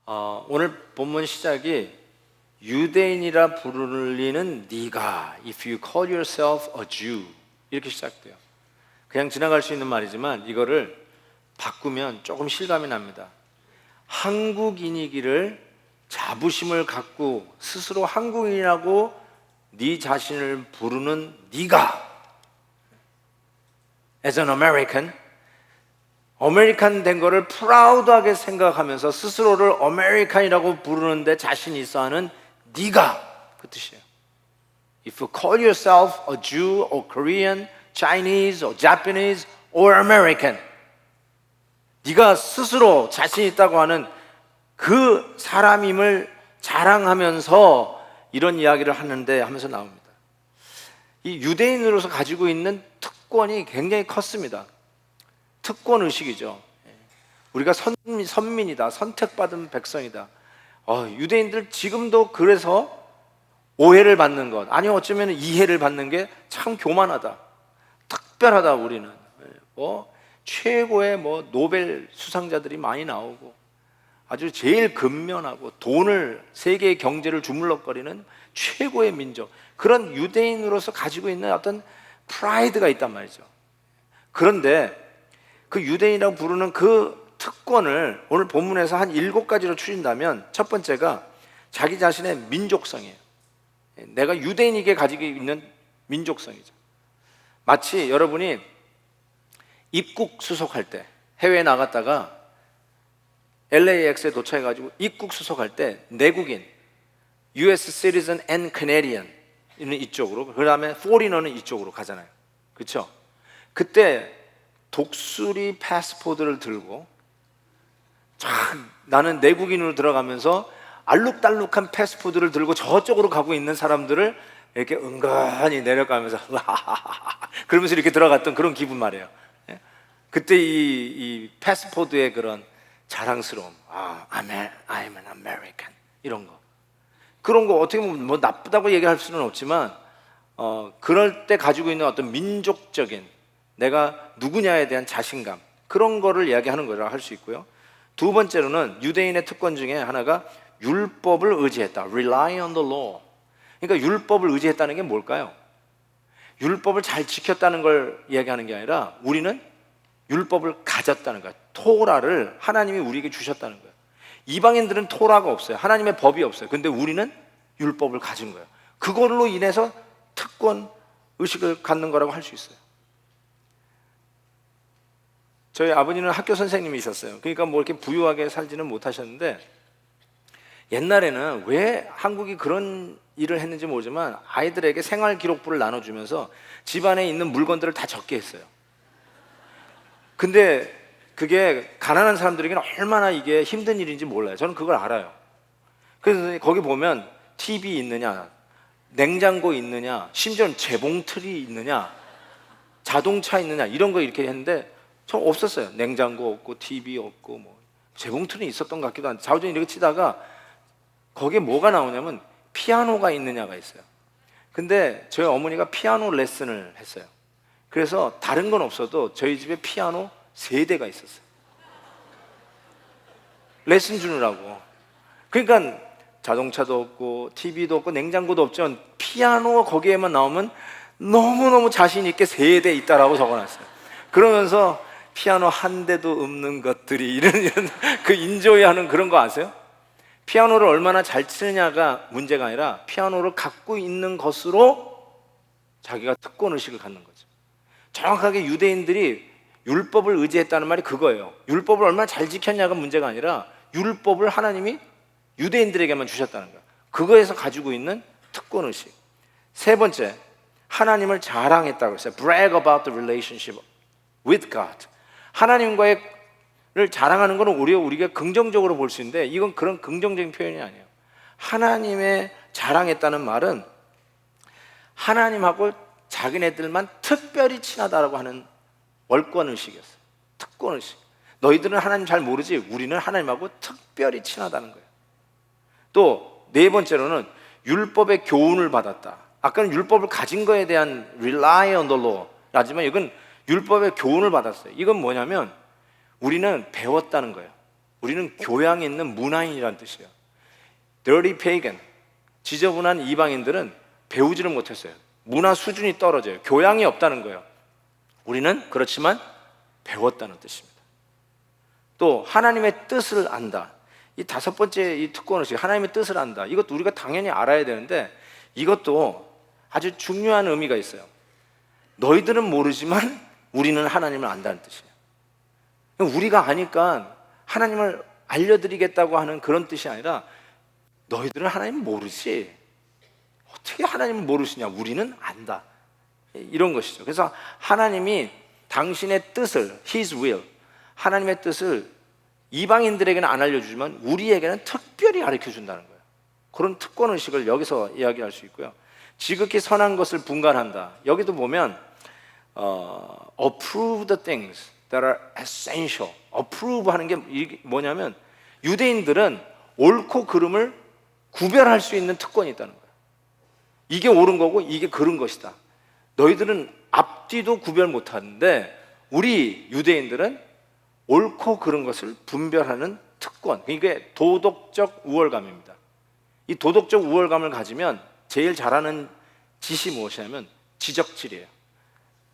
오늘 본문 시작이 유대인이라 부르는 네가 if you call yourself a Jew 이렇게 시작돼요. 그냥 지나갈 수 있는 말이지만 이거를 바꾸면 조금 실감이 납니다. 한국인이기를 자부심을 갖고 스스로 한국인이라고 네 자신을 부르는 네가 as an American 아메리칸 된 거를 프라우드하게 생각하면서 스스로를 아메리칸이라고 부르는데 자신 있어하는 네가 그 뜻이에요. If you call yourself a Jew or Korean, Chinese or Japanese or American, 네가 스스로 자신 있다고 하는 그 사람임을 자랑하면서 이런 이야기를 하는데 하면서 나옵니다. 이 유대인으로서 가지고 있는 특권이 굉장히 컸습니다. 특권 의식이죠. 우리가 선민이다, 선택받은 백성이다. 유대인들 지금도 그래서 오해를 받는 것, 아니 어쩌면 이해를 받는 게 참 교만하다, 특별하다. 우리는 최고의 노벨 수상자들이 많이 나오고 아주 제일 근면하고 돈을 세계의 경제를 주물럭거리는 최고의 민족, 그런 유대인으로서 가지고 있는 어떤 프라이드가 있단 말이죠. 그런데 그 유대인이라고 부르는 그 특권을 오늘 본문에서 한 7가지로 추린다면 첫 번째가 자기 자신의 민족성이에요. 내가 유대인에게 가지고 있는 민족성이죠. 마치 여러분이 입국 수속할 때 해외에 나갔다가 LAX에 도착해가지고 입국 수속할 때 내국인 US citizen and Canadian은 이쪽으로, 그 다음에 foreigner는 이쪽으로 가잖아요. 그렇죠? 그때 독수리 패스포드를 들고 나는 내국인으로 들어가면서 알록달록한 패스포드를 들고 저쪽으로 가고 있는 사람들을 이렇게 은근히 내려가면서 그러면서 이렇게 들어갔던 그런 기분 말이에요. 그때 이 패스포드의 그런 자랑스러움, I'm an American, 이런 거, 그런 거 어떻게 보면 나쁘다고 얘기할 수는 없지만 그럴 때 가지고 있는 어떤 민족적인 내가 누구냐에 대한 자신감, 그런 거를 이야기하는 거라고 할 수 있고요. 두 번째로는 유대인의 특권 중에 하나가 율법을 의지했다, rely on the law. 그러니까 율법을 의지했다는 게 뭘까요? 율법을 잘 지켰다는 걸 이야기하는 게 아니라 우리는 율법을 가졌다는 거예요. 토라를 하나님이 우리에게 주셨다는 거예요. 이방인들은 토라가 없어요. 하나님의 법이 없어요. 근데 우리는 율법을 가진 거예요. 그걸로 인해서 특권 의식을 갖는 거라고 할 수 있어요. 저희 아버지는 학교 선생님이셨어요. 그러니까 이렇게 부유하게 살지는 못하셨는데 옛날에는 왜 한국이 그런 일을 했는지 모르지만 아이들에게 생활 기록부를 나눠주면서 집안에 있는 물건들을 다 적게 했어요. 근데 그게 가난한 사람들에게는 얼마나 이게 힘든 일인지 몰라요. 저는 그걸 알아요. 그래서 거기 보면 TV 있느냐, 냉장고 있느냐, 심지어는 재봉틀이 있느냐, 자동차 있느냐, 이런 거 이렇게 했는데 저 없었어요. 냉장고 없고 TV 없고 재봉틀은 있었던 것 같기도 한데 자우전 이렇게 치다가 거기에 뭐가 나오냐면 피아노가 있느냐가 있어요. 근데 저희 어머니가 피아노 레슨을 했어요. 그래서 다른 건 없어도 저희 집에 피아노 3대가 있었어요. 레슨 주느라고. 그러니까 자동차도 없고 TV도 없고 냉장고도 없지만 피아노 거기에만 나오면 너무너무 자신 있게 3대 있다라고 적어놨어요. 그러면서 피아노 한 대도 없는 것들이 이런 그 인조이하는 그런 거 아세요? 피아노를 얼마나 잘 치느냐가 문제가 아니라 피아노를 갖고 있는 것으로 자기가 특권 의식을 갖는 거죠. 정확하게 유대인들이 율법을 의지했다는 말이 그거예요. 율법을 얼마나 잘 지켰냐가 문제가 아니라 율법을 하나님이 유대인들에게만 주셨다는 거예요. 그거에서 가지고 있는 특권 의식. 세 번째, 하나님을 자랑했다고 했어요. Brag about the relationship with God. 하나님과의 를 자랑하는 것은 우리가 긍정적으로 볼 수 있는데 이건 그런 긍정적인 표현이 아니에요. 하나님의 자랑했다는 말은 하나님하고 자기네들만 특별히 친하다라고 하는 월권의식이었어요. 특권의식. 너희들은 하나님 잘 모르지 우리는 하나님하고 특별히 친하다는 거예요. 또 네 번째로는 율법의 교훈을 받았다. 아까는 율법을 가진 거에 대한 rely on the law 하지만 이건 율법의 교훈을 받았어요. 이건 뭐냐면 우리는 배웠다는 거예요. 우리는 교양 있는 문화인이란 뜻이에요. dirty pagan, 지저분한 이방인들은 배우지를 못했어요. 문화 수준이 떨어져요. 교양이 없다는 거예요. 우리는 그렇지만 배웠다는 뜻입니다. 또 하나님의 뜻을 안다. 이 다섯 번째 이 특권의식, 하나님의 뜻을 안다. 이것도 우리가 당연히 알아야 되는데 이것도 아주 중요한 의미가 있어요. 너희들은 모르지만 우리는 하나님을 안다는 뜻이에요. 우리가 아니까 하나님을 알려드리겠다고 하는 그런 뜻이 아니라 너희들은 하나님 모르지. 어떻게 하나님을 모르시냐? 우리는 안다. 이런 것이죠. 그래서 하나님이 당신의 뜻을, His will, 하나님의 뜻을 이방인들에게는 안 알려주지만 우리에게는 특별히 가르쳐준다는 거예요. 그런 특권의식을 여기서 이야기할 수 있고요. 지극히 선한 것을 분간한다. 여기도 보면 approve the things that are essential. approve 하는 게 뭐냐면 유대인들은 옳고 그름을 구별할 수 있는 특권이 있다는 거예요. 이게 옳은 거고 이게 그른 것이다. 너희들은 앞뒤도 구별 못하는데 우리 유대인들은 옳고 그른 것을 분별하는 특권. 이게 도덕적 우월감입니다. 이 도덕적 우월감을 가지면 제일 잘하는 짓이 무엇이냐면 지적질이에요.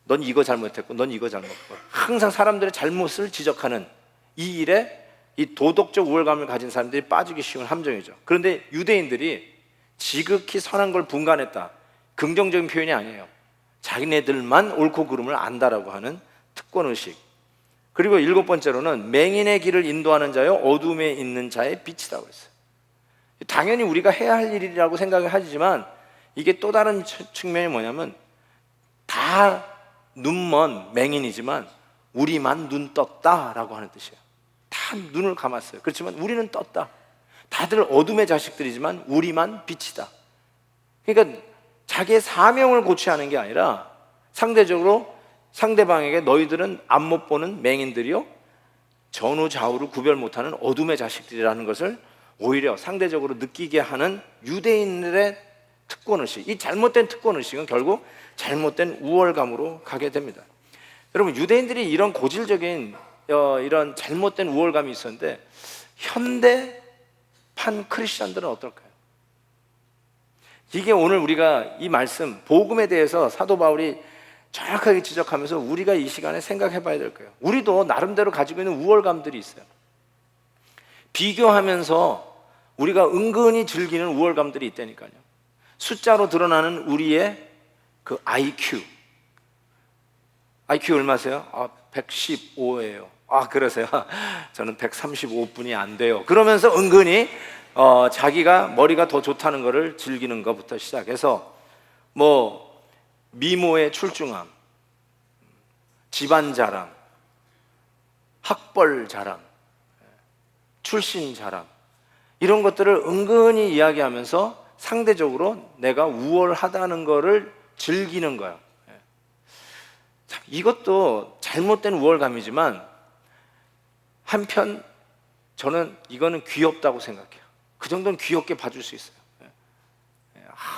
넌 이거 잘못했고 넌 이거 잘못했고 항상 사람들의 잘못을 지적하는 이 일에 이 도덕적 우월감을 가진 사람들이 빠지기 쉬운 함정이죠. 그런데 유대인들이 지극히 선한 걸 분간했다. 긍정적인 표현이 아니에요. 자기네들만 옳고 그름을 안다라고 하는 특권의식. 그리고 일곱 번째로는 맹인의 길을 인도하는 자여 어둠에 있는 자의 빛이라고 했어요. 당연히 우리가 해야 할 일이라고 생각을 하지만 이게 또 다른 측면이 뭐냐면 다 눈먼 맹인이지만 우리만 눈 떴다라고 하는 뜻이에요. 다 눈을 감았어요. 그렇지만 우리는 떴다. 다들 어둠의 자식들이지만 우리만 빛이다. 그러니까 자기의 사명을 고취하는 게 아니라 상대적으로 상대방에게 너희들은 앞 못 보는 맹인들이요 전후 좌우를 구별 못하는 어둠의 자식들이라는 것을 오히려 상대적으로 느끼게 하는 유대인들의 특권의식. 이 잘못된 특권의식은 결국 잘못된 우월감으로 가게 됩니다. 여러분, 유대인들이 이런 고질적인 이런 잘못된 우월감이 있었는데 현대판 크리스천들은 어떨까요? 이게 오늘 우리가 이 말씀 복음에 대해서 사도 바울이 정확하게 지적하면서 우리가 이 시간에 생각해 봐야 될 거예요. 우리도 나름대로 가지고 있는 우월감들이 있어요. 비교하면서 우리가 은근히 즐기는 우월감들이 있다니까요. 숫자로 드러나는 우리의 그 IQ 얼마세요? 115예요. 그러세요? 저는 135분이 안 돼요. 그러면서 은근히 자기가 머리가 더 좋다는 것을 즐기는 것부터 시작해서 미모의 출중함, 집안 자랑, 학벌 자랑, 출신 자랑, 이런 것들을 은근히 이야기하면서 상대적으로 내가 우월하다는 것을 즐기는 거예요. 이것도 잘못된 우월감이지만 한편 저는 이거는 귀엽다고 생각해요. 그 정도는 귀엽게 봐줄 수 있어요.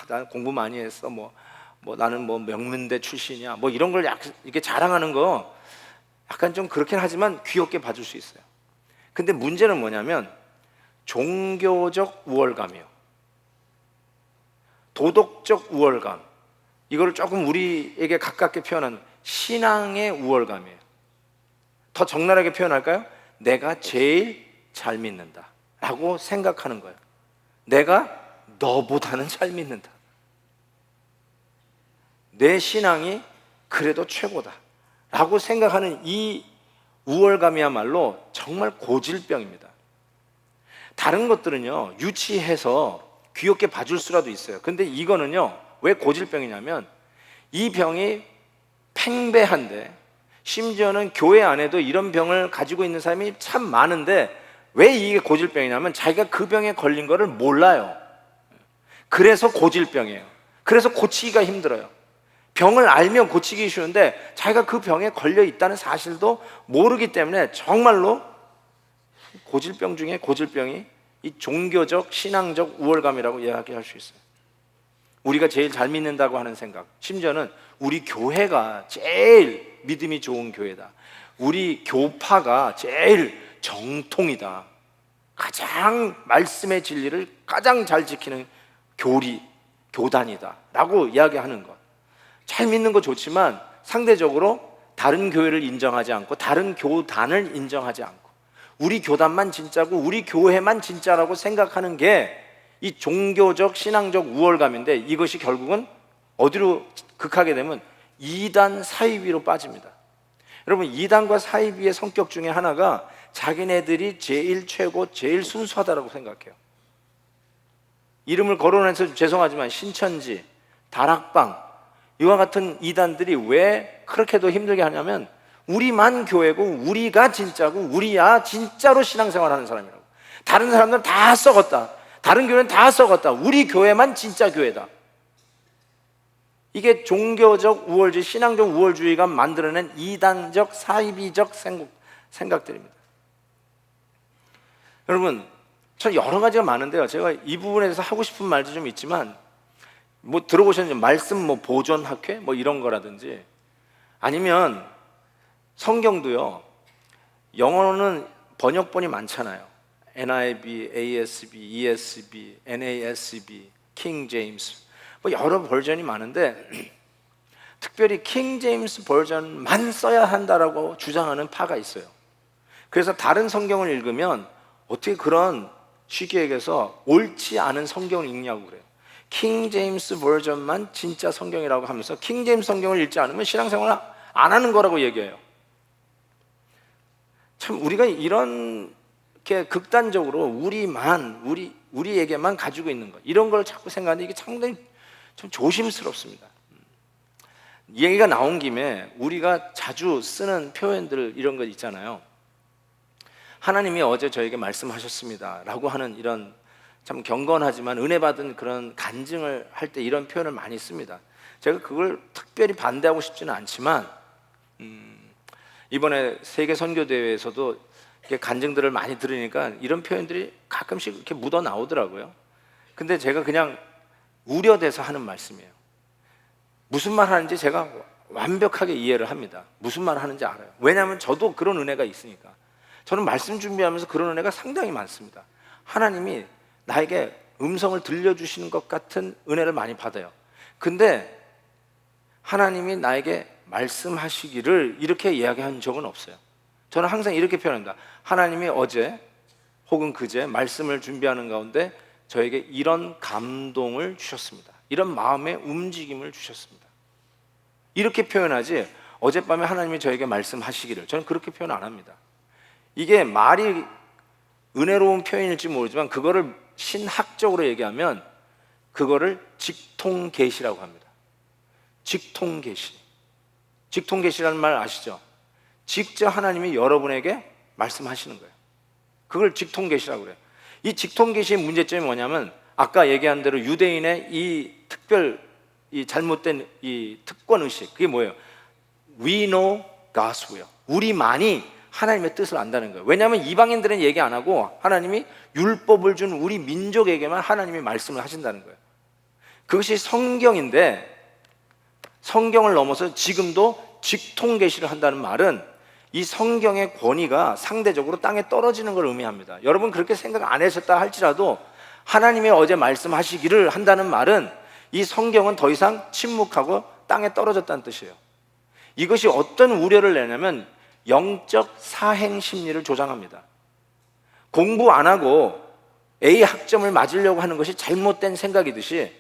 나는 공부 많이 했어. 나는 명문대 출신이야. 이런 걸 이렇게 자랑하는 거 약간 좀 그렇긴 하지만 귀엽게 봐줄 수 있어요. 근데 문제는 뭐냐면 종교적 우월감이요. 도덕적 우월감. 이거를 조금 우리에게 가깝게 표현하는 신앙의 우월감이에요. 더 적나라하게 표현할까요? 내가 제일 잘 믿는다 라고 생각하는 거예요. 내가 너보다는 잘 믿는다. 내 신앙이 그래도 최고다 라고 생각하는 이 우월감이야말로 정말 고질병입니다. 다른 것들은요 유치해서 귀엽게 봐줄 수라도 있어요. 근데 이거는요 왜 고질병이냐면 이 병이 팽배한데 심지어는 교회 안에도 이런 병을 가지고 있는 사람이 참 많은데 왜 이게 고질병이냐면 자기가 그 병에 걸린 거를 몰라요. 그래서 고질병이에요. 그래서 고치기가 힘들어요. 병을 알면 고치기 쉬운데 자기가 그 병에 걸려 있다는 사실도 모르기 때문에 정말로 고질병 중에 고질병이 이 종교적 신앙적 우월감이라고 이야기할 수 있어요. 우리가 제일 잘 믿는다고 하는 생각, 심지어는 우리 교회가 제일 믿음이 좋은 교회다, 우리 교파가 제일 정통이다, 가장 말씀의 진리를 가장 잘 지키는 교단이다 라고 이야기하는 것. 잘 믿는 거 좋지만 상대적으로 다른 교회를 인정하지 않고 다른 교단을 인정하지 않고 우리 교단만 진짜고 우리 교회만 진짜라고 생각하는 게 이 종교적 신앙적 우월감인데, 이것이 결국은 어디로 극하게 되면 이단 사이비로 빠집니다. 여러분, 이단과 사이비의 성격 중에 하나가 자기네들이 제일 최고 제일 순수하다고 생각해요. 이름을 거론해서 죄송하지만 신천지, 다락방 이와 같은 이단들이 왜 그렇게도 힘들게 하냐면 우리만 교회고 우리가 진짜고 우리야 진짜로 신앙생활하는 사람이라고. 다른 사람들은 다 썩었다, 다른 교회는 다 썩었다, 우리 교회만 진짜 교회다. 이게 종교적 우월주의, 신앙적 우월주의가 만들어낸 이단적 사이비적 생각들입니다. 여러분, 전 여러 가지가 많은데요, 제가 이 부분에 대해서 하고 싶은 말도 좀 있지만, 뭐 들어보셨는지 말씀 뭐 보존학회 뭐 이런 거라든지, 아니면 성경도요, 영어로는 번역본이 많잖아요. NIV, ASB, ESB, NASB, 킹 제임스 뭐 여러 버전이 많은데 특별히 킹 제임스 버전만 써야 한다라고 주장하는 파가 있어요. 그래서 다른 성경을 읽으면 어떻게 그런 시기에서 옳지 않은 성경을 읽냐고 그래요. 킹 제임스 버전만 진짜 성경이라고 하면서 킹 제임스 성경을 읽지 않으면 신앙생활을 안 하는 거라고 얘기해요. 참 우리가 이런 게 극단적으로 우리에게만 가지고 있는 것, 이런 걸 자꾸 생각하는데 이게 상당히 좀 조심스럽습니다. 얘기가 나온 김에 우리가 자주 쓰는 표현들 이런 것 있잖아요. 하나님이 어제 저에게 말씀하셨습니다 라고 하는 이런 참 경건하지만 은혜 받은 그런 간증을 할 때 이런 표현을 많이 씁니다. 제가 그걸 특별히 반대하고 싶지는 않지만 이번에 세계 선교대회에서도 이렇게 간증들을 많이 들으니까 이런 표현들이 가끔씩 이렇게 묻어 나오더라고요. 근데 제가 그냥 우려돼서 하는 말씀이에요. 무슨 말 하는지 제가 완벽하게 이해를 합니다. 무슨 말 하는지 알아요. 왜냐하면 저도 그런 은혜가 있으니까. 저는 말씀 준비하면서 그런 은혜가 상당히 많습니다. 하나님이 나에게 음성을 들려주시는 것 같은 은혜를 많이 받아요. 근데 하나님이 나에게 말씀하시기를 이렇게 이야기한 적은 없어요. 저는 항상 이렇게 표현합니다. 하나님이 어제 혹은 그제 말씀을 준비하는 가운데 저에게 이런 감동을 주셨습니다. 이런 마음의 움직임을 주셨습니다. 이렇게 표현하지 어젯밤에 하나님이 저에게 말씀하시기를, 저는 그렇게 표현 안 합니다. 이게 말이 은혜로운 표현일지 모르지만 그거를 신학적으로 얘기하면 그거를 직통계시라고 합니다. 직통계시. 직통계시라는 말 아시죠? 직접 하나님이 여러분에게 말씀하시는 거예요. 그걸 직통계시라고 그래요. 이 직통계시의 문제점이 뭐냐면 아까 얘기한 대로 유대인의 이 잘못된 이 특권의식, 그게 뭐예요? We know God's will. 우리만이 하나님의 뜻을 안다는 거예요. 왜냐하면 이방인들은 얘기 안 하고 하나님이 율법을 준 우리 민족에게만 하나님이 말씀을 하신다는 거예요. 그것이 성경인데, 성경을 넘어서 지금도 직통계시를 한다는 말은 이 성경의 권위가 상대적으로 땅에 떨어지는 걸 의미합니다. 여러분 그렇게 생각 안 하셨다 할지라도 하나님이 어제 말씀하시기를 한다는 말은 이 성경은 더 이상 침묵하고 땅에 떨어졌다는 뜻이에요. 이것이 어떤 우려를 내냐면 영적 사행 심리를 조장합니다. 공부 안 하고 A 학점을 맞으려고 하는 것이 잘못된 생각이듯이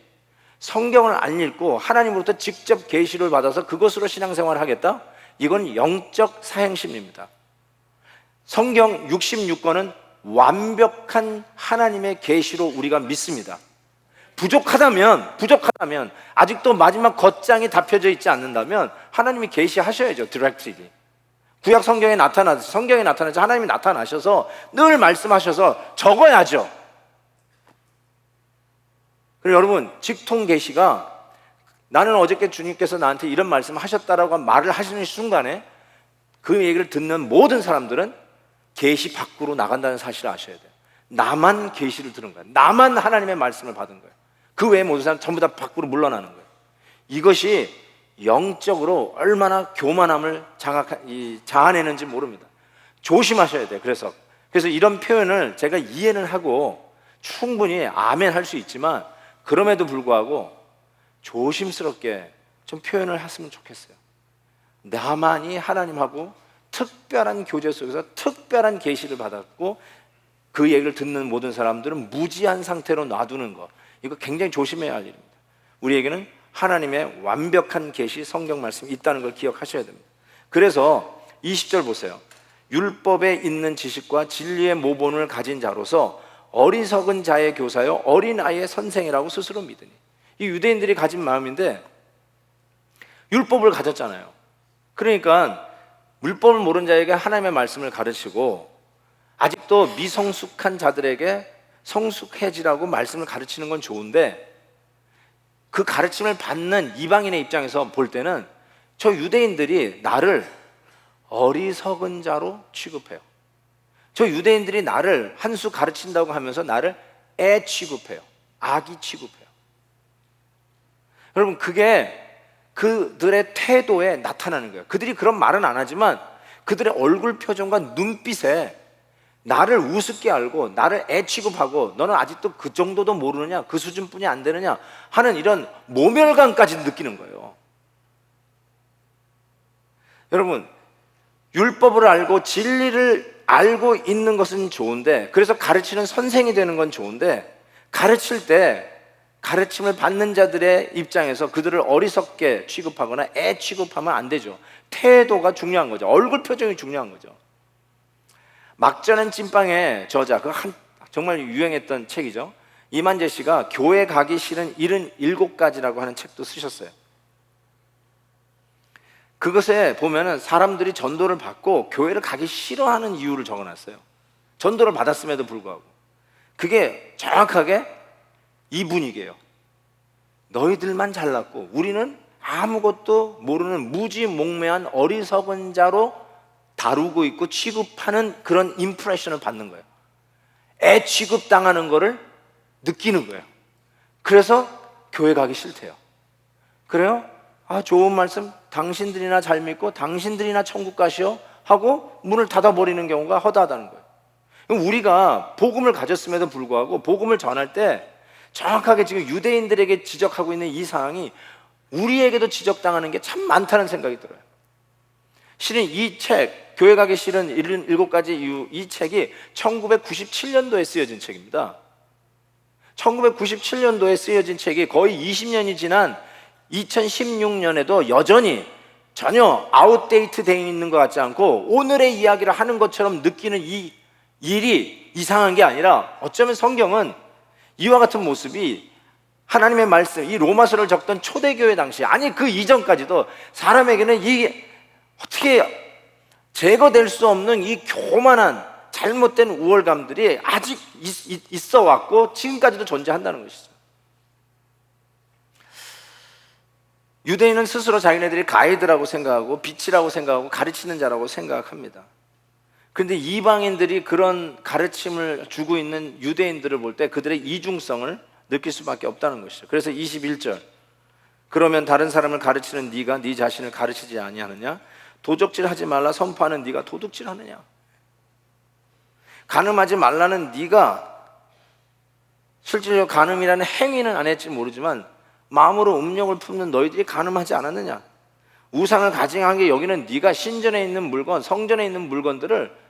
성경을 안 읽고 하나님으로부터 직접 계시를 받아서 그것으로 신앙생활을 하겠다? 이건 영적 사행심입니다. 성경 66권은 완벽한 하나님의 계시로 우리가 믿습니다. 부족하다면 아직도 마지막 겉장이 다 펴져 있지 않는다면 하나님이 계시하셔야죠. 디렉트리. 구약 성경에 성경에 나타나서 하나님이 나타나셔서 늘 말씀하셔서 적어야죠. 그리고 여러분, 직통계시가 나는 어저께 주님께서 나한테 이런 말씀을 하셨다라고 말을 하시는 순간에 그 얘기를 듣는 모든 사람들은 계시 밖으로 나간다는 사실을 아셔야 돼요. 나만 계시를 들은 거예요. 나만 하나님의 말씀을 받은 거예요. 그 외에 모든 사람 전부 다 밖으로 물러나는 거예요. 이것이 영적으로 얼마나 교만함을 자아내는지 모릅니다. 조심하셔야 돼요. 그래서 그래서 이런 표현을 제가 이해는 하고 충분히 아멘 할 수 있지만, 그럼에도 불구하고 조심스럽게 좀 표현을 했으면 좋겠어요. 나만이 하나님하고 특별한 교제 속에서 특별한 계시를 받았고, 그 얘기를 듣는 모든 사람들은 무지한 상태로 놔두는 것, 이거 굉장히 조심해야 할 일입니다. 우리에게는 하나님의 완벽한 계시, 성경 말씀이 있다는 걸 기억하셔야 됩니다. 그래서 20절 보세요. 율법에 있는 지식과 진리의 모본을 가진 자로서 어리석은 자의 교사요 어린아이의 선생이라고 스스로 믿으니. 이 유대인들이 가진 마음인데, 율법을 가졌잖아요. 그러니까 율법을 모르는 자에게 하나님의 말씀을 가르치고, 아직도 미성숙한 자들에게 성숙해지라고 말씀을 가르치는 건 좋은데, 그 가르침을 받는 이방인의 입장에서 볼 때는 저 유대인들이 나를 어리석은 자로 취급해요. 저 유대인들이 나를 한 수 가르친다고 하면서 나를 애 취급해요. 아기 취급해요. 여러분, 그게 그들의 태도에 나타나는 거예요. 그들이 그런 말은 안 하지만 그들의 얼굴 표정과 눈빛에 나를 우습게 알고 나를 애 취급하고, 너는 아직도 그 정도도 모르느냐, 그 수준뿐이 안 되느냐 하는 이런 모멸감까지 느끼는 거예요. 여러분, 율법을 알고 진리를 알고 있는 것은 좋은데, 그래서 가르치는 선생이 되는 건 좋은데, 가르칠 때 가르침을 받는 자들의 입장에서 그들을 어리석게 취급하거나 애 취급하면 안 되죠. 태도가 중요한 거죠. 얼굴 표정이 중요한 거죠. 막자는 찐빵의 저자, 정말 유행했던 책이죠. 이만재 씨가 교회 가기 싫은 77가지라고 하는 책도 쓰셨어요. 그것에 보면은 사람들이 전도를 받고 교회를 가기 싫어하는 이유를 적어놨어요. 전도를 받았음에도 불구하고. 그게 정확하게 이 분위기예요. 너희들만 잘났고 우리는 아무것도 모르는 무지몽매한 어리석은 자로 다루고 있고 취급하는 그런 임프레션을 받는 거예요. 애 취급당하는 거를 느끼는 거예요. 그래서 교회 가기 싫대요. 그래요? 좋은 말씀, 당신들이나 잘 믿고 당신들이나 천국 가시오 하고 문을 닫아버리는 경우가 허다하다는 거예요. 우리가 복음을 가졌음에도 불구하고 복음을 전할 때 정확하게 지금 유대인들에게 지적하고 있는 이 상황이 우리에게도 지적당하는 게 참 많다는 생각이 들어요. 실은 이 책, 교회 가기 싫은 77가지 이유, 이 책이 1997년도에 쓰여진 책입니다. 1997년도에 쓰여진 책이 거의 20년이 지난 2016년에도 여전히 전혀 아웃데이트 되어 있는 것 같지 않고 오늘의 이야기를 하는 것처럼 느끼는 이 일이 이상한 게 아니라, 어쩌면 성경은 이와 같은 모습이 하나님의 말씀, 이 로마서를 적던 초대교회 당시, 아니 그 이전까지도 사람에게는 이 어떻게 제거될 수 없는 이 교만한 잘못된 우월감들이 아직 있어 왔고 지금까지도 존재한다는 것이죠. 유대인은 스스로 자기네들이 가이드라고 생각하고 빛이라고 생각하고 가르치는 자라고 생각합니다. 그런데 이방인들이 그런 가르침을 주고 있는 유대인들을 볼 때 그들의 이중성을 느낄 수밖에 없다는 것이죠. 그래서 21절, 그러면 다른 사람을 가르치는 네가 네 자신을 가르치지 아니하느냐? 도적질하지 말라 선포하는 네가 도둑질하느냐? 간음하지 말라는 네가 실질적으로 간음이라는 행위는 안 했지 모르지만 마음으로 음욕을 품는 너희들이 간음하지 않았느냐? 우상을 가증하게 여기는 네가 신전에 있는 물건, 성전에 있는 물건들을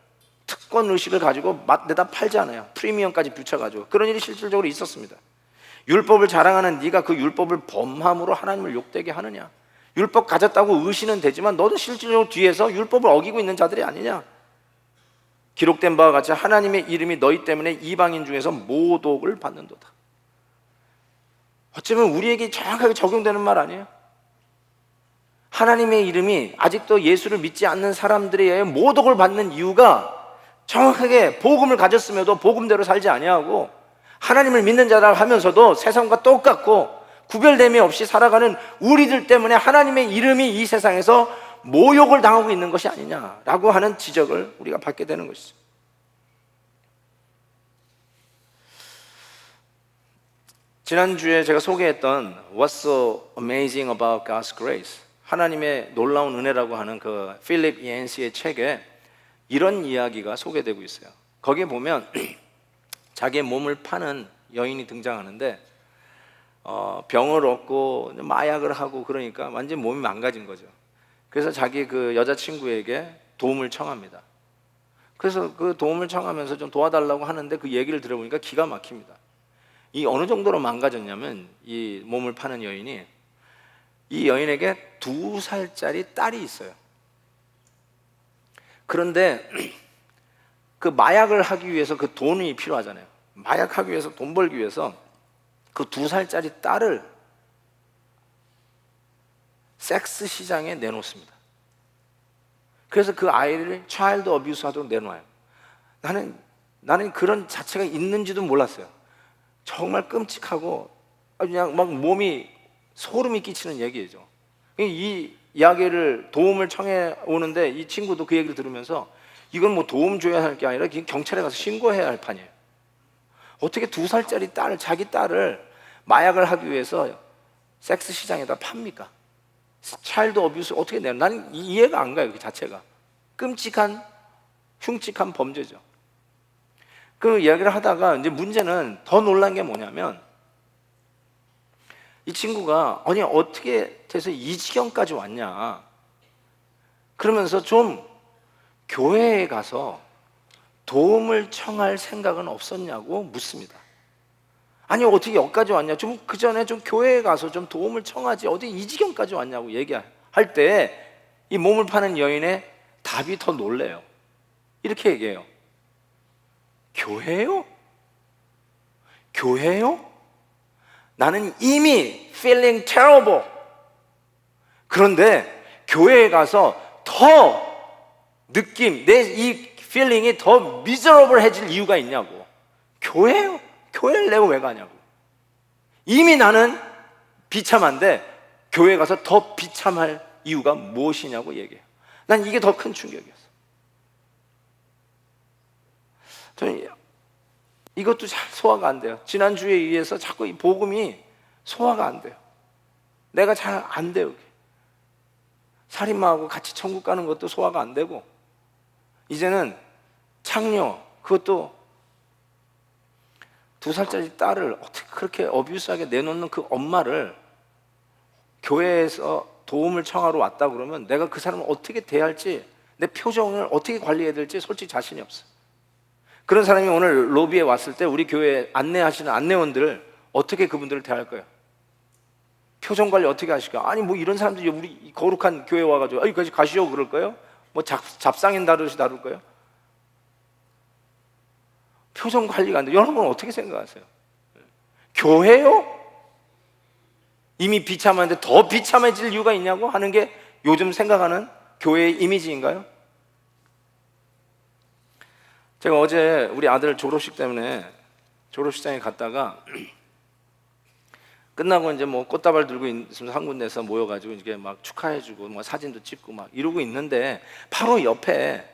특권 의식을 가지고 내다 팔지 않아요. 프리미엄까지 붙여가지고. 그런 일이 실질적으로 있었습니다. 율법을 자랑하는 네가 그 율법을 범함으로 하나님을 욕되게 하느냐? 율법 가졌다고 의시는 되지만 너도 실질적으로 뒤에서 율법을 어기고 있는 자들이 아니냐? 기록된 바와 같이 하나님의 이름이 너희 때문에 이방인 중에서 모독을 받는도다. 어쩌면 우리에게 정확하게 적용되는 말 아니에요? 하나님의 이름이 아직도 예수를 믿지 않는 사람들에 의해 모독을 받는 이유가 정확하게 복음을 가졌음에도 복음대로 살지 아니하고 하나님을 믿는 자라 하면서도 세상과 똑같고 구별됨이 없이 살아가는 우리들 때문에 하나님의 이름이 이 세상에서 모욕을 당하고 있는 것이 아니냐라고 하는 지적을 우리가 받게 되는 것이죠. 지난주에 제가 소개했던 What's so amazing about God's grace, 하나님의 놀라운 은혜라고 하는 그 필립 옌시의 책에 이런 이야기가 소개되고 있어요. 거기에 보면 자기의 몸을 파는 여인이 등장하는데 병을 얻고 마약을 하고 그러니까 완전 몸이 망가진 거죠. 그래서 자기 그 여자친구에게 도움을 청합니다. 그래서 그 도움을 청하면서 좀 도와달라고 하는데 그 얘기를 들어보니까 기가 막힙니다. 이 어느 정도로 망가졌냐면 이 몸을 파는 여인이, 이 여인에게 2살짜리 딸이 있어요. 그런데 그 마약을 하기 위해서 그 돈이 필요하잖아요. 마약하기 위해서, 돈 벌기 위해서 그 2살짜리 딸을 섹스 시장에 내놓습니다. 그래서 그 아이를 차일드 어뷰스 하도록 내놓아요. 나는 그런 자체가 있는지도 몰랐어요. 정말 끔찍하고 그냥 막 몸이 소름이 끼치는 얘기죠. 이 이야기를, 도움을 청해 오는데 이 친구도 그 얘기를 들으면서 이건 뭐 도움 줘야 할 게 아니라 경찰에 가서 신고해야 할 판이에요. 어떻게 2살짜리 딸을, 자기 딸을 마약을 하기 위해서 섹스 시장에다 팝니까? 차일드 어뷰스 어떻게 내요? 나는 이해가 안 가요. 그 자체가 끔찍한, 흉측한 범죄죠. 그 이야기를 하다가 이제 문제는, 더 놀란 게 뭐냐면 이 친구가 아니 어떻게 돼서 이 지경까지 왔냐 그러면서 좀 교회에 가서 도움을 청할 생각은 없었냐고 묻습니다. 아니 어떻게 여기까지 왔냐, 좀 그 전에 좀 교회에 가서 좀 도움을 청하지 어디 이 지경까지 왔냐고 얘기할 때 이 몸을 파는 여인의 답이 더 놀래요. 이렇게 얘기해요. 교회요? 교회요? 나는 이미 feeling terrible. 그런데 교회에 가서 더 느낌, 내 이 feeling이 더 miserable해질 이유가 있냐고. 교회요? 교회를 내가 왜 가냐고. 이미 나는 비참한데 교회에 가서 더 비참할 이유가 무엇이냐고 얘기해요. 난 이게 더 큰 충격이었어. 저는 이것도 잘 소화가 안 돼요. 지난주에 의해서 자꾸 이 복음이 소화가 안 돼요. 내가 잘 안 돼요. 살인마하고 같이 천국 가는 것도 소화가 안 되고, 이제는 창녀, 그것도 2살짜리 딸을 어떻게 그렇게 어뷰스하게 내놓는 그 엄마를 교회에서 도움을 청하러 왔다 그러면 내가 그 사람을 어떻게 대할지, 내 표정을 어떻게 관리해야 될지 솔직히 자신이 없어요. 그런 사람이 오늘 로비에 왔을 때 우리 교회 안내하시는 안내원들을 어떻게 그분들을 대할 거예요? 표정 관리 어떻게 하실까? 아니 뭐 이런 사람들이 우리 거룩한 교회 와가지고 여기까지 가시오 그럴 거예요? 뭐 잡상인 다루듯이 다룰 거예요? 표정 관리가 안 돼. 여러분은 어떻게 생각하세요? 교회요? 이미 비참한데 더 비참해질 이유가 있냐고 하는 게 요즘 생각하는 교회의 이미지인가요? 제가 어제 우리 아들 졸업식 때문에 졸업식장에 갔다가 끝나고 이제 뭐 꽃다발 들고 있으면서 한 군데서 모여가지고 이게 막 축하해주고 뭐 사진도 찍고 막 이러고 있는데 바로 옆에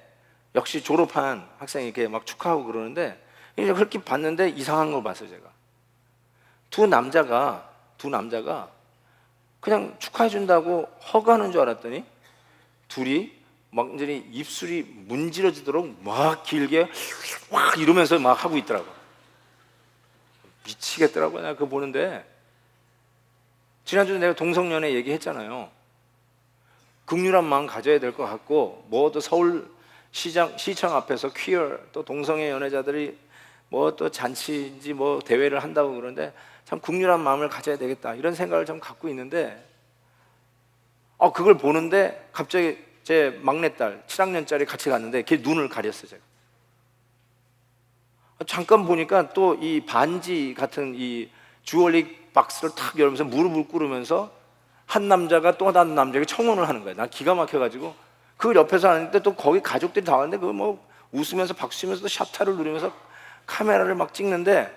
역시 졸업한 학생이 이렇게 막 축하하고 그러는데 이제 그렇게 봤는데 이상한 걸 봤어요. 제가 두 남자가 그냥 축하해준다고 허가하는 줄 알았더니 둘이 막 완전히 입술이 문지러지도록 막 길게 막 이러면서 막 하고 있더라고. 미치겠더라고. 내가 그거 보는데 지난주에 내가 동성연애 얘기했잖아요. 긍휼한 마음 가져야 될 것 같고, 뭐 또 서울 시청 앞에서 퀴어 또 동성애 연애자들이 뭐 또 잔치인지 뭐 대회를 한다고 그러는데 참 긍휼한 마음을 가져야 되겠다 이런 생각을 좀 갖고 있는데, 그걸 보는데 갑자기 제 막내딸 7학년짜리 같이 갔는데 걔 눈을 가렸어요. 제가 잠깐 보니까 또 이 반지 같은 이 주얼리 박스를 탁 열면서 무릎을 꿇으면서 한 남자가 또 다른 남자에게 청혼을 하는 거예요. 난 기가 막혀가지고 그걸 옆에서 하는데 또 거기 가족들이 다 왔는데 그거 뭐 웃으면서 박수치면서 또 샷타를 누리면서 카메라를 막 찍는데,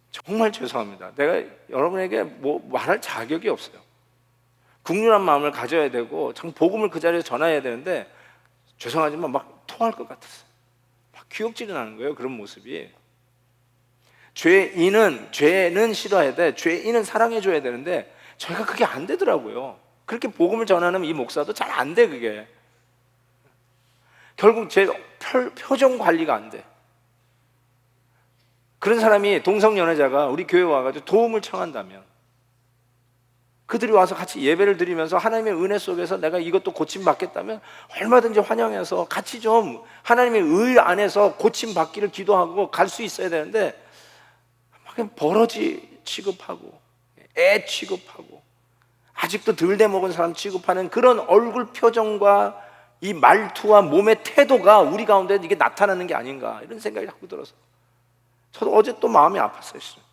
정말 죄송합니다. 내가 여러분에게 뭐 말할 자격이 없어요. 국률한 마음을 가져야 되고 참 복음을 그 자리에서 전해야 되는데 죄송하지만 막 토할 것 같았어요. 막 기억질이 나는 거예요. 그런 모습이. 죄는 싫어야 돼. 죄인은 사랑해 줘야 되는데 저희가 그게 안 되더라고요. 그렇게 복음을 전하는 이 목사도 잘 안 돼. 그게 결국 제 표정 관리가 안 돼. 그런 사람이 동성연애자가 우리 교회 와가지고 도움을 청한다면, 그들이 와서 같이 예배를 드리면서 하나님의 은혜 속에서 내가 이것도 고침받겠다면 얼마든지 환영해서 같이 좀 하나님의 의 안에서 고침받기를 기도하고 갈 수 있어야 되는데, 막 버러지 취급하고 애 취급하고 아직도 덜 돼 먹은 사람 취급하는 그런 얼굴 표정과 이 말투와 몸의 태도가 우리 가운데 이게 나타나는 게 아닌가, 이런 생각이 자꾸 들어서 저도 어제 또 마음이 아팠어요.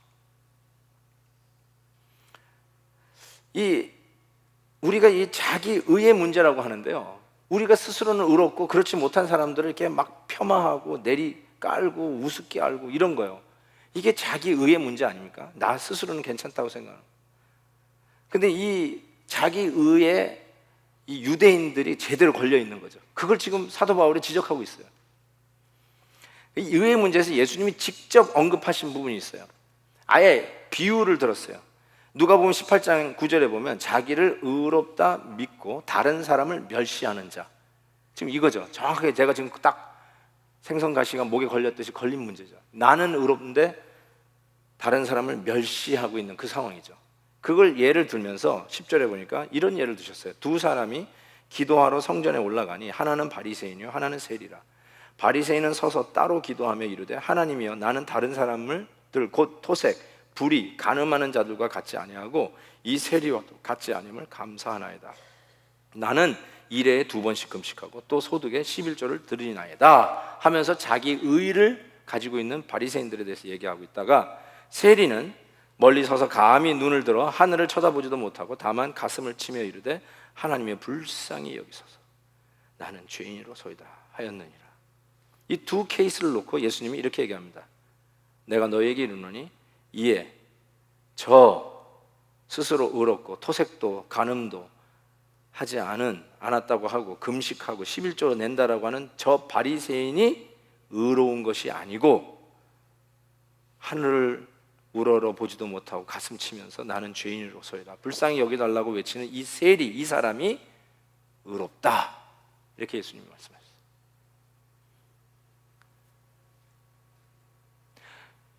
우리가 이 자기 의의 문제라고 하는데요, 우리가 스스로는 의롭고 그렇지 못한 사람들을 이렇게 막 폄하하고 내리 깔고 우습게 알고 이런 거예요. 이게 자기 의의 문제 아닙니까? 나 스스로는 괜찮다고 생각하는. 근데 이 자기 의에 이 유대인들이 제대로 걸려 있는 거죠. 그걸 지금 사도 바울이 지적하고 있어요. 이 의의 문제에서 예수님이 직접 언급하신 부분이 있어요. 아예 비유를 들었어요. 누가복음 18장 9절에 보면 자기를 의롭다 믿고 다른 사람을 멸시하는 자. 지금 이거죠. 정확하게 제가 지금 딱 생선가시가 목에 걸렸듯이 걸린 문제죠. 나는 의롭는데 다른 사람을 멸시하고 있는 그 상황이죠. 그걸 예를 들면서 10절에 보니까 이런 예를 드셨어요. 두 사람이 기도하러 성전에 올라가니 하나는 바리새인이요 하나는 세리라. 바리새인은 서서 따로 기도하며 이르되 하나님이여 나는 다른 사람들 곧 토색 불의 간음하는 자들과 같지 아니하고 이 세리와도 같지 아님을 감사하나이다. 나는 일에 2번씩 금식하고 또 소득에 11조를 드리나이다 하면서 자기 의를 가지고 있는 바리새인들에 대해서 얘기하고 있다가, 세리는 멀리 서서 감히 눈을 들어 하늘을 쳐다보지도 못하고 다만 가슴을 치며 이르되 하나님의 불쌍히 여기소서 나는 죄인이로소이다 하였느니라. 이 두 케이스를 놓고 예수님이 이렇게 얘기합니다. 내가 너에게 이르노니 이에 저 스스로 의롭고 토색도 간음도 하지 않았다고 하고 금식하고 11조로 낸다라고 하는 저 바리새인이 의로운 것이 아니고 하늘을 우러러 보지도 못하고 가슴 치면서 나는 죄인으로서이다 불쌍히 여기달라고 외치는 이 세리, 이 사람이 의롭다, 이렇게 예수님이 말씀하셨어요.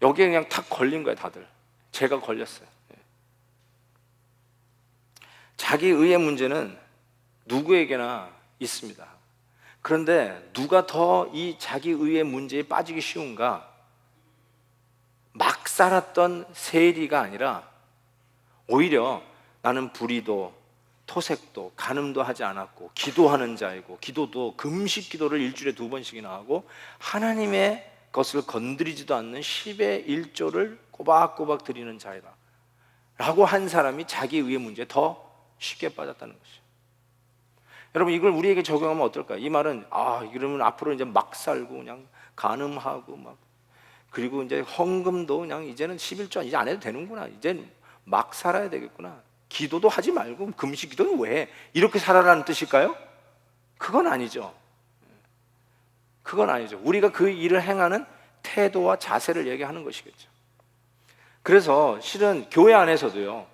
여기에 그냥 탁 걸린 거예요. 다들 제가 걸렸어요. 자기 의의 문제는 누구에게나 있습니다. 그런데 누가 더 이 자기 의의 문제에 빠지기 쉬운가? 막 살았던 세리가 아니라 오히려 나는 불의도 토색도 간음도 하지 않았고 기도하는 자이고 기도도 금식 기도를 일주일에 2번씩이나 하고 하나님의 것을 건드리지도 않는 10의 1조를 꼬박꼬박 드리는 자이다 라고 한 사람이 자기 의의 문제에 더 쉽게 빠졌다는 것이죠. 여러분, 이걸 우리에게 적용하면 어떨까요? 이 말은 이러면 앞으로 이제 막 살고 그냥 간음하고 막, 그리고 이제 헌금도 그냥 이제는 11조 이제 안 해도 되는구나, 이제는 막 살아야 되겠구나, 기도도 하지 말고 금식 기도는 왜 해? 이렇게 살아라는 뜻일까요? 그건 아니죠. 그건 아니죠. 우리가 그 일을 행하는 태도와 자세를 얘기하는 것이겠죠. 그래서 실은 교회 안에서도요,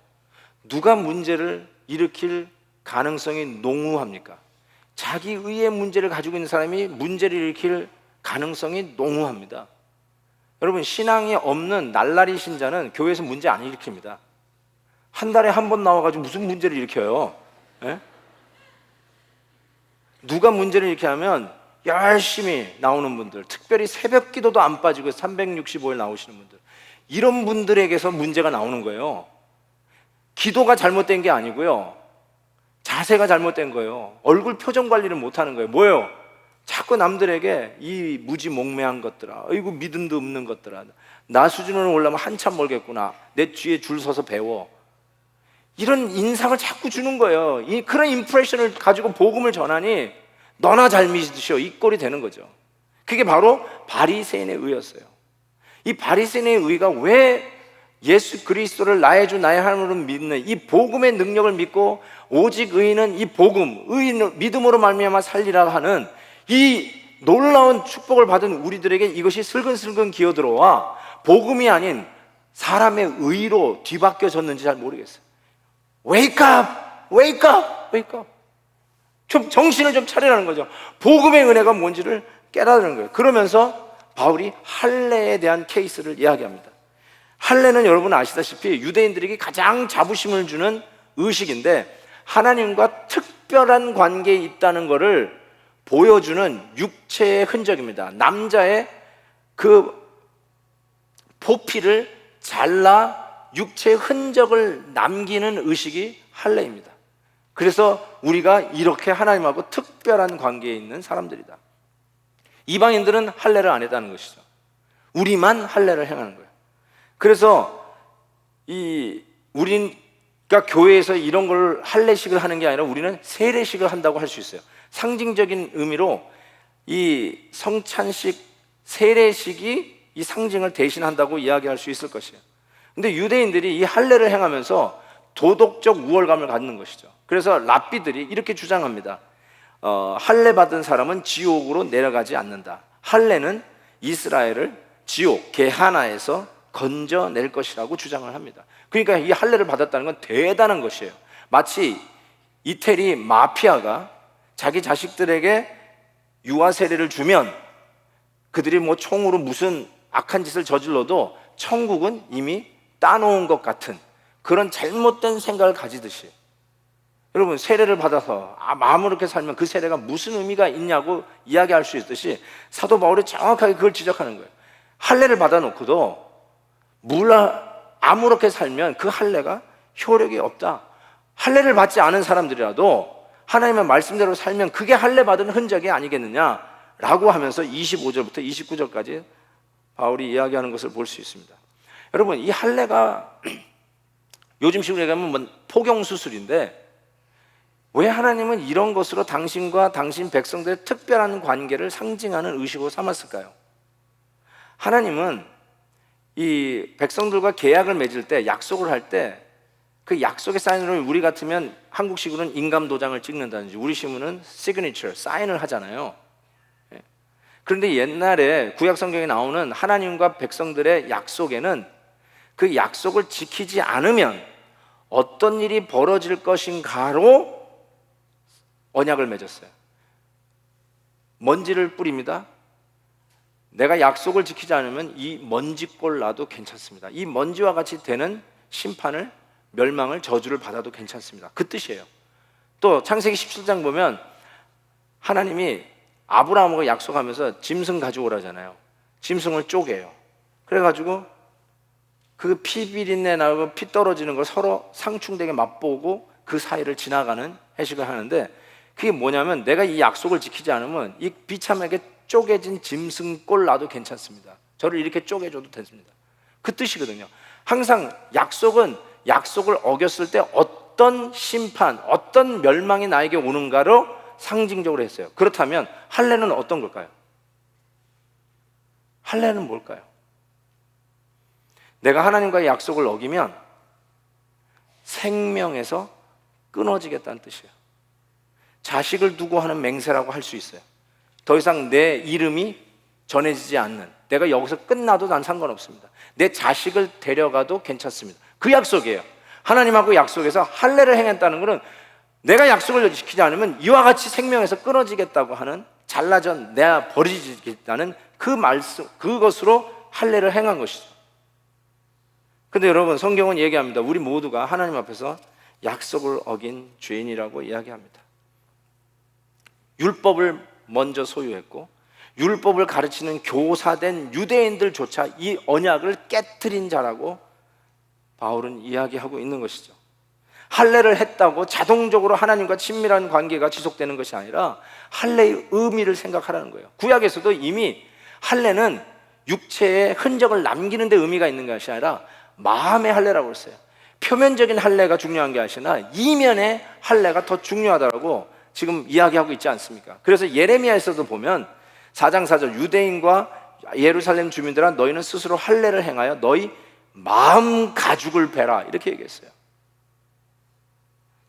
누가 문제를 일으킬 가능성이 농후합니까? 자기 의의 문제를 가지고 있는 사람이 문제를 일으킬 가능성이 농후합니다. 여러분, 신앙이 없는 날라리 신자는 교회에서 문제 안 일으킵니다. 한 달에 한 번 나와가지고 무슨 문제를 일으켜요? 예? 누가 문제를 일으키게 하면 열심히 나오는 분들, 특별히 새벽 기도도 안 빠지고 365일 나오시는 분들, 이런 분들에게서 문제가 나오는 거예요. 기도가 잘못된 게 아니고요, 자세가 잘못된 거예요. 얼굴 표정 관리를 못하는 거예요. 뭐예요? 자꾸 남들에게 이 무지몽매한 것들아, 아이고 믿음도 없는 것들아, 나 수준으로 올라면 한참 멀겠구나, 내 뒤에 줄 서서 배워, 이런 인상을 자꾸 주는 거예요. 그런 임프레션을 가지고 복음을 전하니 너나 잘 믿으시오, 이 꼴이 되는 거죠. 그게 바로 바리새인의 의였어요. 이 바리새인의 의가 왜 예수 그리스도를 나의 주 나의 하나님으로 믿는 이 복음의 능력을 믿고 오직 의인은 이 복음, 의인 믿음으로 말미암아 살리라 하는 이 놀라운 축복을 받은 우리들에게 이것이 슬근슬근 기어들어와 복음이 아닌 사람의 의로 뒤바뀌어졌는지 잘 모르겠어요. Wake up! Wake up! Wake up! 좀 정신을 좀 차리라는 거죠. 복음의 은혜가 뭔지를 깨달는 거예요. 그러면서 바울이 할례에 대한 케이스를 이야기합니다. 할례는 여러분 아시다시피 유대인들에게 가장 자부심을 주는 의식인데 하나님과 특별한 관계에 있다는 것을 보여주는 육체의 흔적입니다. 남자의 그 포피를 잘라 육체의 흔적을 남기는 의식이 할례입니다. 그래서 우리가 이렇게 하나님하고 특별한 관계에 있는 사람들이다. 이방인들은 할례를 안 했다는 것이죠. 우리만 할례를 행하는 거예요. 그래서 우리가 교회에서 이런 걸 할례식을 하는 게 아니라 우리는 세례식을 한다고 할 수 있어요. 상징적인 의미로 이 성찬식, 세례식이 이 상징을 대신한다고 이야기할 수 있을 것이에요. 근데 유대인들이 이 할례를 행하면서 도덕적 우월감을 갖는 것이죠. 그래서 랍비들이 이렇게 주장합니다. 할례 받은 사람은 지옥으로 내려가지 않는다. 할례는 이스라엘을 지옥 게하나에서 건져낼 것이라고 주장을 합니다. 그러니까 이 할례를 받았다는 건 대단한 것이에요. 마치 이태리 마피아가 자기 자식들에게 유아 세례를 주면 그들이 뭐 총으로 무슨 악한 짓을 저질러도 천국은 이미 따놓은 것 같은 그런 잘못된 생각을 가지듯이, 여러분 세례를 받아서 아무렇게 살면 그 세례가 무슨 의미가 있냐고 이야기할 수 있듯이 사도 바울이 정확하게 그걸 지적하는 거예요. 할례를 받아놓고도 아무렇게 살면 그 할례가 효력이 없다. 할례를 받지 않은 사람들이라도 하나님의 말씀대로 살면 그게 할례 받은 흔적이 아니겠느냐라고 하면서 25절부터 29절까지 바울이 이야기하는 것을 볼 수 있습니다. 여러분 이 할례가 요즘식으로 얘기하면 포경수술인데 왜 하나님은 이런 것으로 당신과 당신 백성들의 특별한 관계를 상징하는 의식으로 삼았을까요? 하나님은 이 백성들과 계약을 맺을 때, 약속을 할 때 그 약속의 사인으로 우리 같으면 한국식으로는 인감 도장을 찍는다든지 우리식으로는 시그니처, 사인을 하잖아요. 그런데 옛날에 구약 성경에 나오는 하나님과 백성들의 약속에는 그 약속을 지키지 않으면 어떤 일이 벌어질 것인가로 언약을 맺었어요. 먼지를 뿌립니다. 내가 약속을 지키지 않으면 이 먼지꼴 나도 괜찮습니다. 이 먼지와 같이 되는 심판을, 멸망을, 저주를 받아도 괜찮습니다. 그 뜻이에요. 또 창세기 17장 보면 하나님이 아브라함과 약속하면서 짐승 가져오라잖아요. 짐승을 쪼개요. 그래가지고 그 피 비린내 나고 피 떨어지는 걸 서로 상충되게 맛보고 그 사이를 지나가는 해식을 하는데, 그게 뭐냐면 내가 이 약속을 지키지 않으면 이 비참하게 쪼개진 짐승꼴 나도 괜찮습니다. 저를 이렇게 쪼개줘도 됐습니다. 그 뜻이거든요. 항상 약속을 어겼을 때 어떤 심판, 어떤 멸망이 나에게 오는가로 상징적으로 했어요. 그렇다면 할례는 어떤 걸까요? 할례는 뭘까요? 내가 하나님과의 약속을 어기면 생명에서 끊어지겠다는 뜻이에요. 자식을 두고 하는 맹세라고 할 수 있어요. 더 이상 내 이름이 전해지지 않는, 내가 여기서 끝나도 난 상관없습니다. 내 자식을 데려가도 괜찮습니다. 그 약속이에요. 하나님하고 약속해서 할례를 행했다는 것은 내가 약속을 지키지 않으면 이와 같이 생명에서 끊어지겠다고 하는, 잘라져 내가 버리겠다는 그 말씀, 그것으로 할례를 행한 것이죠. 근데 여러분 성경은 얘기합니다. 우리 모두가 하나님 앞에서 약속을 어긴 죄인이라고 이야기합니다. 율법을 먼저 소유했고 율법을 가르치는 교사된 유대인들조차 이 언약을 깨트린 자라고 바울은 이야기하고 있는 것이죠. 할례를 했다고 자동적으로 하나님과 친밀한 관계가 지속되는 것이 아니라 할례의 의미를 생각하라는 거예요. 구약에서도 이미 할례는 육체의 흔적을 남기는 데 의미가 있는 것이 아니라 마음의 할례라고 했어요. 표면적인 할례가 중요한 게 아니라 이면의 할례가 더 중요하다고 지금 이야기하고 있지 않습니까? 그래서 예레미야에서도 보면 4장 4절 유대인과 예루살렘 주민들아 너희는 스스로 할례를 행하여 너희 마음 가죽을 베라 이렇게 얘기했어요.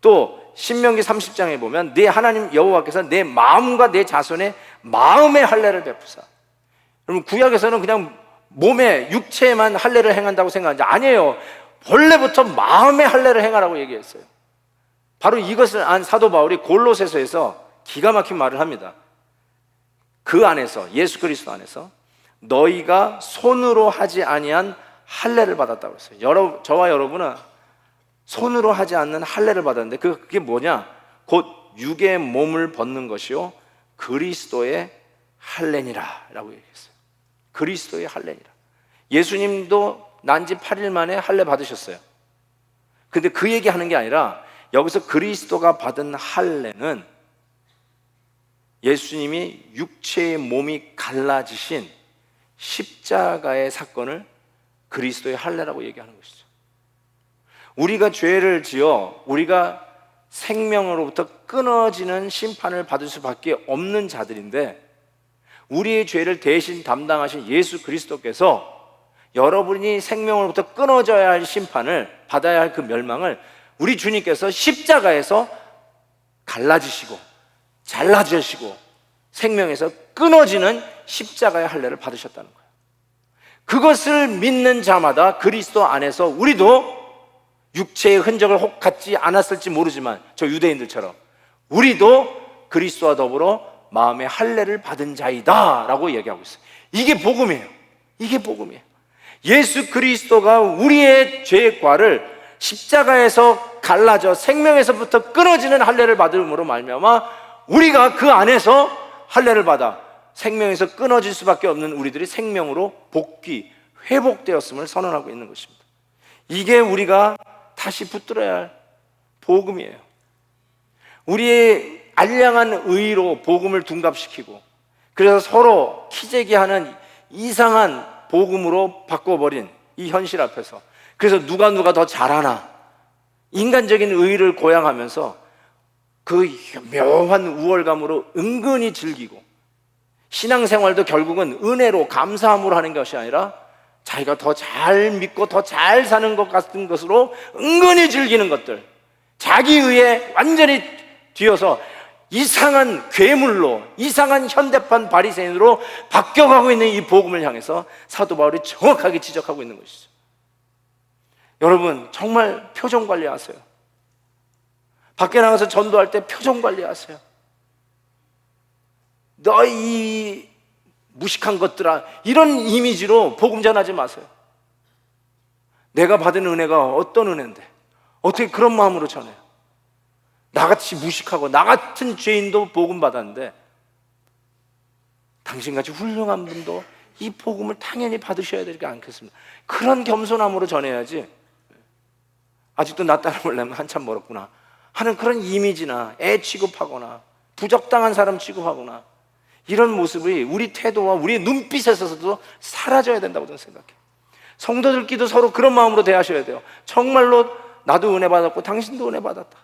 또 신명기 30장에 보면 내 하나님 여호와께서 내 마음과 내 자손의 마음의 할례를 베푸사. 그러면 구약에서는 그냥 몸에 육체에만 할례를 행한다고 생각하는데 아니에요. 본래부터 마음의 할례를 행하라고 얘기했어요. 바로 이것을 안 사도 바울이 골로새서에서 기가 막힌 말을 합니다. 그 안에서, 예수 그리스도 안에서 너희가 손으로 하지 아니한 할례를 받았다고 했어요. 저와 여러분은 손으로 하지 않는 할례를 받았는데 그게 뭐냐? 곧 육의 몸을 벗는 것이요 그리스도의 할례니라 라고 얘기했어요. 그리스도의 할례니라. 예수님도 난 지 8일 만에 할례 받으셨어요. 근데 그 얘기하는 게 아니라 여기서 그리스도가 받은 할례는 예수님이 육체의 몸이 갈라지신 십자가의 사건을 그리스도의 할례라고 얘기하는 것이죠. 우리가 죄를 지어 우리가 생명으로부터 끊어지는 심판을 받을 수밖에 없는 자들인데, 우리의 죄를 대신 담당하신 예수 그리스도께서 여러분이 생명으로부터 끊어져야 할 심판을 받아야 할 그 멸망을 우리 주님께서 십자가에서 갈라지시고 잘라주시고 생명에서 끊어지는 십자가의 할례를 받으셨다는 거예요. 그것을 믿는 자마다 그리스도 안에서 우리도 육체의 흔적을 혹 갖지 않았을지 모르지만 저 유대인들처럼 우리도 그리스도와 더불어 마음의 할례를 받은 자이다 라고 얘기하고 있어요. 이게 복음이에요. 이게 복음이에요. 예수 그리스도가 우리의 죄의 과를 십자가에서 갈라져 생명에서부터 끊어지는 할례를 받음으로 말미암아 우리가 그 안에서 할례를 받아 생명에서 끊어질 수밖에 없는 우리들이 생명으로 복귀, 회복되었음을 선언하고 있는 것입니다. 이게 우리가 다시 붙들어야 할 복음이에요. 우리의 알량한 의로 복음을 둔갑시키고 그래서 서로 키재기하는 이상한 복음으로 바꿔버린 이 현실 앞에서, 그래서 누가 더 잘하나 인간적인 의의를 고양하면서 그 묘한 우월감으로 은근히 즐기고, 신앙생활도 결국은 은혜로 감사함으로 하는 것이 아니라 자기가 더 잘 믿고 더 잘 사는 것 같은 것으로 은근히 즐기는 것들, 자기 의에 완전히 뒤어서 이상한 괴물로, 이상한 현대판 바리새인으로 바뀌어가고 있는 이 복음을 향해서 사도 바울이 정확하게 지적하고 있는 것이죠. 여러분 정말 표정 관리하세요. 밖에 나가서 전도할 때 표정 관리하세요. 너 이 무식한 것들아, 이런 이미지로 복음 전하지 마세요. 내가 받은 은혜가 어떤 은혜인데 어떻게 그런 마음으로 전해요? 나같이 무식하고 나 같은 죄인도 복음 받았는데 당신같이 훌륭한 분도 이 복음을 당연히 받으셔야 되지 않겠습니까? 그런 겸손함으로 전해야지, 아직도 나 따라오려면 한참 멀었구나 하는 그런 이미지나 애 취급하거나 부적당한 사람 취급하거나 이런 모습이 우리 태도와 우리의 눈빛에서도 사라져야 된다고 저는 생각해요. 성도들끼리도 서로 그런 마음으로 대하셔야 돼요. 정말로 나도 은혜 받았고 당신도 은혜 받았다,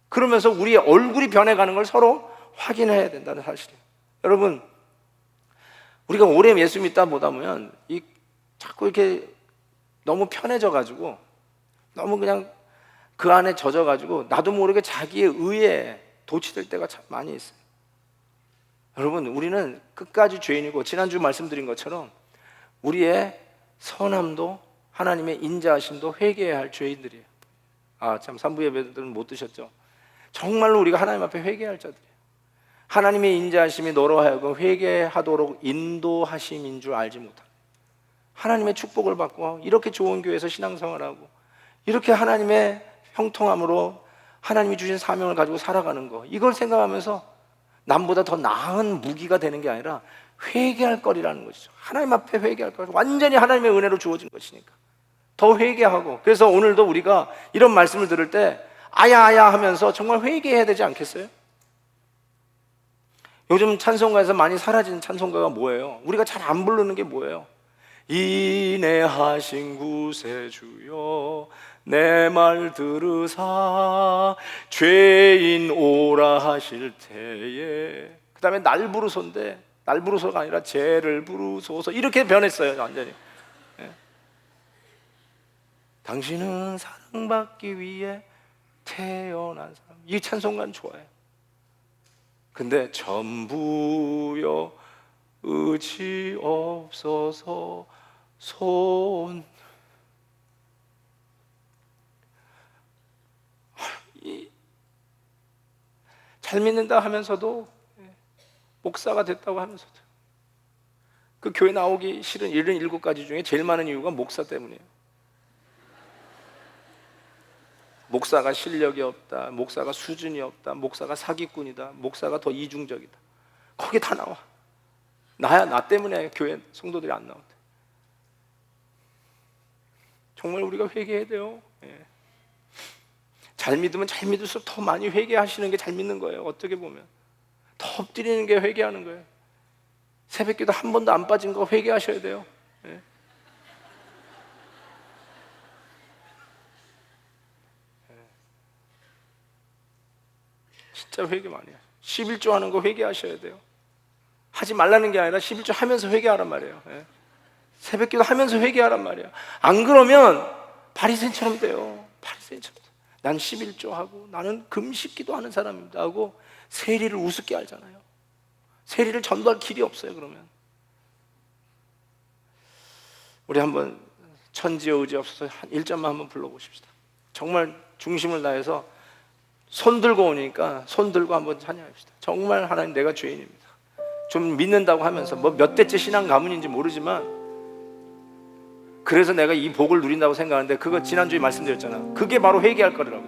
그러면서 우리의 얼굴이 변해가는 걸 서로 확인해야 된다는 사실이에요. 여러분, 우리가 오래 예수 믿다 보다 보면 자꾸 이렇게 너무 편해져가지고 너무 그냥 그 안에 젖어가지고 나도 모르게 자기의 의에 도취될 때가 참 많이 있어요. 여러분, 우리는 끝까지 죄인이고 지난주 말씀드린 것처럼 우리의 선함도 하나님의 인자하심도 회개해야 할 죄인들이에요. 참 산부 예배들은 못 드셨죠? 정말로 우리가 하나님 앞에 회개할 자들이에요. 하나님의 인자하심이 너로 하여금 회개하도록 인도하심인 줄 알지 못하는, 하나님의 축복을 받고 이렇게 좋은 교회에서 신앙생활하고 이렇게 하나님의 형통함으로 하나님이 주신 사명을 가지고 살아가는 거, 이걸 생각하면서 남보다 더 나은 무기가 되는 게 아니라 회개할 거리라는 것이죠. 하나님 앞에 회개할 거리, 완전히 하나님의 은혜로 주어진 것이니까 더 회개하고, 그래서 오늘도 우리가 이런 말씀을 들을 때 아야 하면서 정말 회개해야 되지 않겠어요? 요즘 찬송가에서 많이 사라진 찬송가가 뭐예요? 우리가 잘 안 부르는 게 뭐예요? 인내하신 구세주여 내 말 들으사 죄인 오라 하실 때에, 그 다음에 날 부르소인데 날 부르소가 아니라 죄를 부르소서, 이렇게 변했어요 완전히. 당신은 사랑받기 위해 태어난 사람, 이 찬송가는 좋아요. 근데 전부여 의지 없어서 잘 믿는다 하면서도, 목사가 됐다고 하면서도 그 교회 나오기 싫은 77가지 중에 제일 많은 이유가 목사 때문이에요. 목사가 실력이 없다, 목사가 수준이 없다, 목사가 사기꾼이다, 목사가 더 이중적이다. 거기 다 나와. 나 때문에 교회 성도들이 안 나온다. 정말 우리가 회개해야 돼요. 잘 믿으면 잘 믿을수록 더 많이 회개하시는 게 잘 믿는 거예요. 어떻게 보면 더 엎드리는 게 회개하는 거예요. 새벽기도 한 번도 안 빠진 거 회개하셔야 돼요. 진짜 회개 많이 해요. 11조 하는 거 회개하셔야 돼요. 하지 말라는 게 아니라 11조 하면서 회개하란 말이에요. 새벽기도 하면서 회개하란 말이에요. 안 그러면 바리새인처럼 돼요. 바리새인처럼. 난 11조 하고 나는 금식기도 하는 사람입니다 하고 세리를 우습게 알잖아요. 세리를 전도할 길이 없어요. 그러면 우리 한번 천지의 의지 없어서 한 1점만 한번 불러보십시다. 정말 중심을 다해서 손 들고 오니까 손 들고 한번 찬양합시다. 정말 하나님, 내가 죄인입니다. 좀 믿는다고 하면서 뭐 몇 대째 신앙 가문인지 모르지만 그래서 내가 이 복을 누린다고 생각하는데, 그거 지난주에 말씀드렸잖아. 그게 바로 회개할 거라고.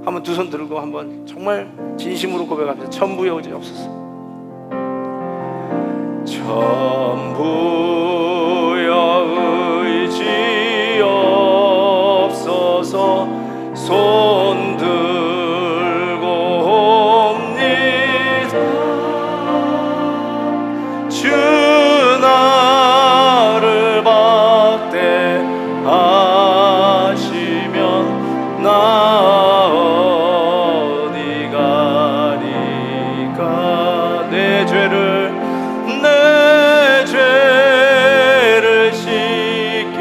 한번 두 손 들고 한번 정말 진심으로 고백합니다. 천부의 의지 없어서, 천부의 의지 없어서 손 들고 옵니다. 주 나를 박대하시면 나 어디 가리까. 내 죄를 씻기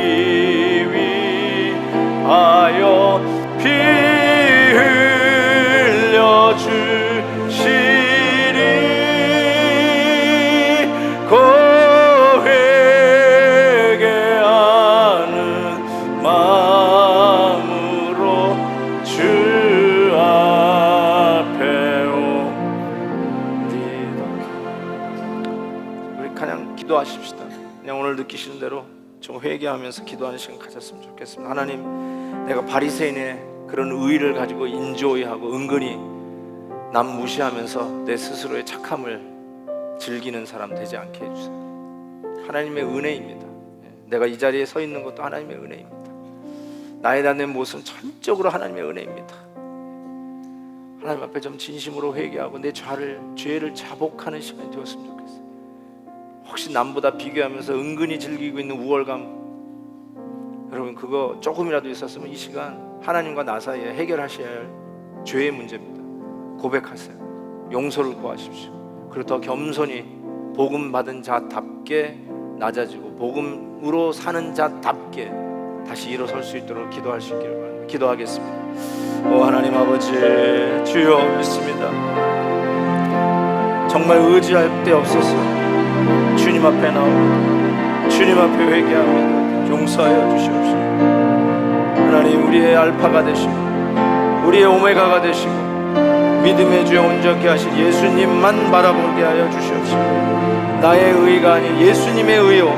위하여 피 흘려 주시리. 그 회개하는 마음으로 주 앞에 옵니다. 우리 그냥 기도하십시다. 그냥 오늘 느끼시는 대로 좀 회개하면서 기도하는 시간 가졌으면 좋겠습니다. 하나님, 내가 바리새인의 그런 의의를 가지고 인조이하고 은근히 남 무시하면서 내 스스로의 착함을 즐기는 사람 되지 않게 해주세요. 하나님의 은혜입니다. 내가 이 자리에 서 있는 것도 하나님의 은혜입니다. 나에 대한 내 모습은 전적으로 하나님의 은혜입니다. 하나님 앞에 좀 진심으로 회개하고 내 죄를 자복하는 시간이 되었으면 좋겠어요. 혹시 남보다 비교하면서 은근히 즐기고 있는 우월감, 여러분 그거 조금이라도 있었으면 이 시간 하나님과 나 사이에 해결하셔야 할 죄의 문제입니다. 고백하세요. 용서를 구하십시오. 그리고 더 겸손히 복음 받은 자답게 낮아지고 복음으로 사는 자답게 다시 일어설 수 있도록 기도할 수 있기를 바랍니다. 기도하겠습니다. 오 하나님 아버지, 주여 믿습니다. 정말 의지할 데 없어서 주님 앞에 나옵니다. 주님 앞에 회개합니다. 용서하여 주시옵시고, 하나님 우리의 알파가 되시고 우리의 오메가가 되시고 믿음의 주여 온전케 하신 예수님만 바라보게 하여 주시옵시고, 나의 의가 아닌 예수님의 의요,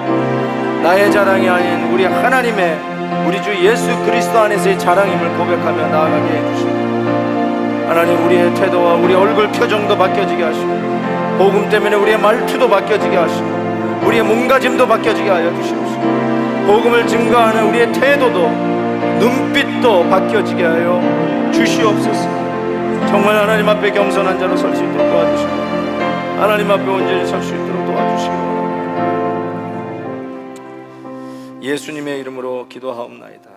나의 자랑이 아닌 우리 하나님의, 우리 주 예수 그리스도 안에서의 자랑임을 고백하며 나아가게 해주시고, 하나님 우리의 태도와 우리 얼굴 표정도 바뀌어지게 하시고 복음 때문에 우리의 말투도 바뀌어지게 하시고 우리의 몸가짐도 바뀌어지게 하여 주시옵시고, 복음을 증거하는 우리의 태도도 눈빛도 바뀌어지게 하여 주시옵소서. 정말 하나님 앞에 겸손한 자로 설 수 있도록 도와주시고 하나님 앞에 온전히 설 수 있도록 도와주시고, 예수님의 이름으로 기도하옵나이다.